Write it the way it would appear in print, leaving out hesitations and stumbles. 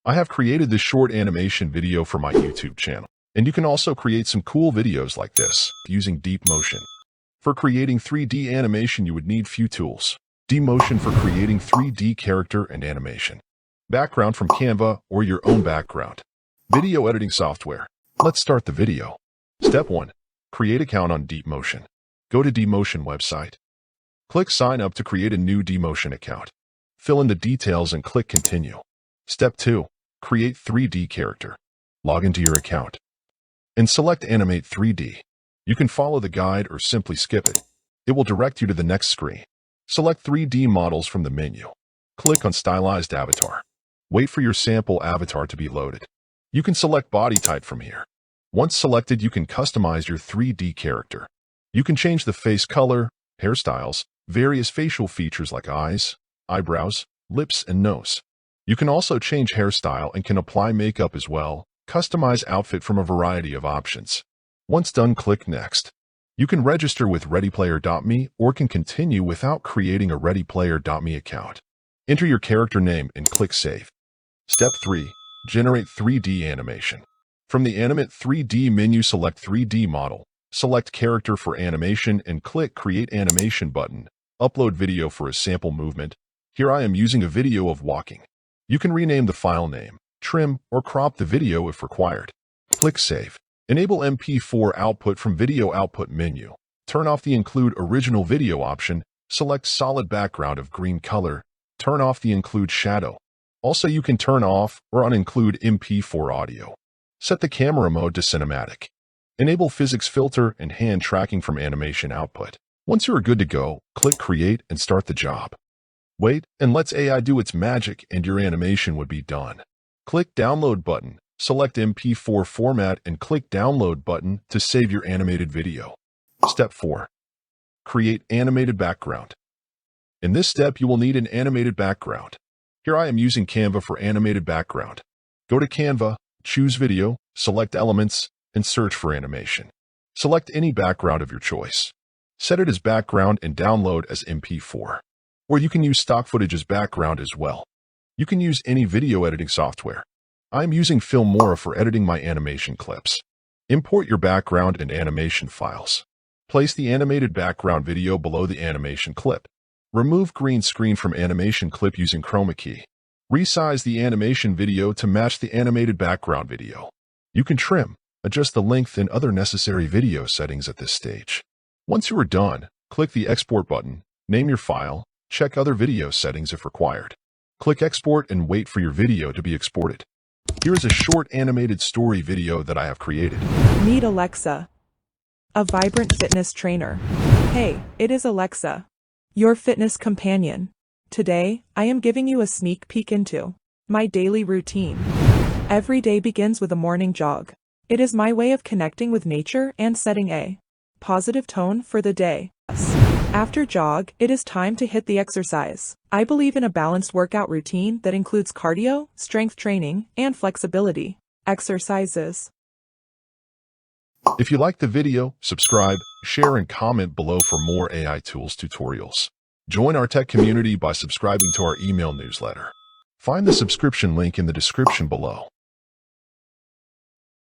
I have created this short animation video for my YouTube channel, and you can also create some cool videos like this using DeepMotion. For creating 3D animation, you would need few tools. DeepMotion for creating 3D character and animation. Background from Canva or your own background. Video editing software. Let's start the video. Step 1. Create account on DeepMotion. Go to DeepMotion website. Click Sign Up to create a new DeepMotion account. Fill in the details and click Continue. Step 2. Create 3D character. Log into your account. And select Animate 3D. You can follow the guide or simply skip it. It will direct you to the next screen. Select 3D models from the menu. Click on Stylized Avatar. Wait for your sample avatar to be loaded. You can select body type from here. Once selected, you can customize your 3D character. You can change the face color, hairstyles, various facial features like eyes, eyebrows, lips, and nose. You can also change hairstyle and can apply makeup as well. Customize outfit from a variety of options. Once done, click Next. You can register with ReadyPlayer.me or can continue without creating a ReadyPlayer.me account. Enter your character name and click Save. Step 3. Generate 3D animation. From the Animate 3D menu, select 3D model. Select character for animation and click Create Animation button. Upload video for a sample movement. Here I am using a video of walking. You can rename the file name, trim, or crop the video if required. Click Save. Enable MP4 output from Video Output menu. Turn off the Include Original Video option. Select solid background of green color. Turn off the Include Shadow. Also, you can turn off or uninclude MP4 audio. Set the camera mode to cinematic. Enable physics filter and hand tracking from animation output. Once you are good to go, click Create and start the job. Wait and let AI do its magic and your animation would be done. Click Download button. Select MP4 format and click Download button to save your animated video. Step 4. Create animated background. In this step, you will need an animated background. Here I am using Canva for animated background. Go to Canva, choose Video, select Elements, and search for animation. Select any background of your choice. Set it as background and download as MP4. Or you can use stock footage as background as well. You can use any video editing software. I'm using Filmora for editing my animation clips. Import your background and animation files. Place the animated background video below the animation clip. Remove green screen from animation clip using chroma key. Resize the animation video to match the animated background video. You can trim, adjust the length and other necessary video settings at this stage. Once you are done, click the Export button, name your file, check other video settings if required. Click Export and wait for your video to be exported. Here is a short animated story video that I have created. Meet Alexa, a vibrant fitness trainer. Hey, it is Alexa, your fitness companion. Today, I am giving you a sneak peek into my daily routine. Every day begins with a morning jog. It is my way of connecting with nature and setting a positive tone for the day. After jog, it is time to hit the exercise. I believe in a balanced workout routine that includes cardio, strength training, and flexibility exercises. If you liked the video, subscribe, share, and comment below for more AI tools tutorials. Join our tech community by subscribing to our email newsletter. Find the subscription link in the description below.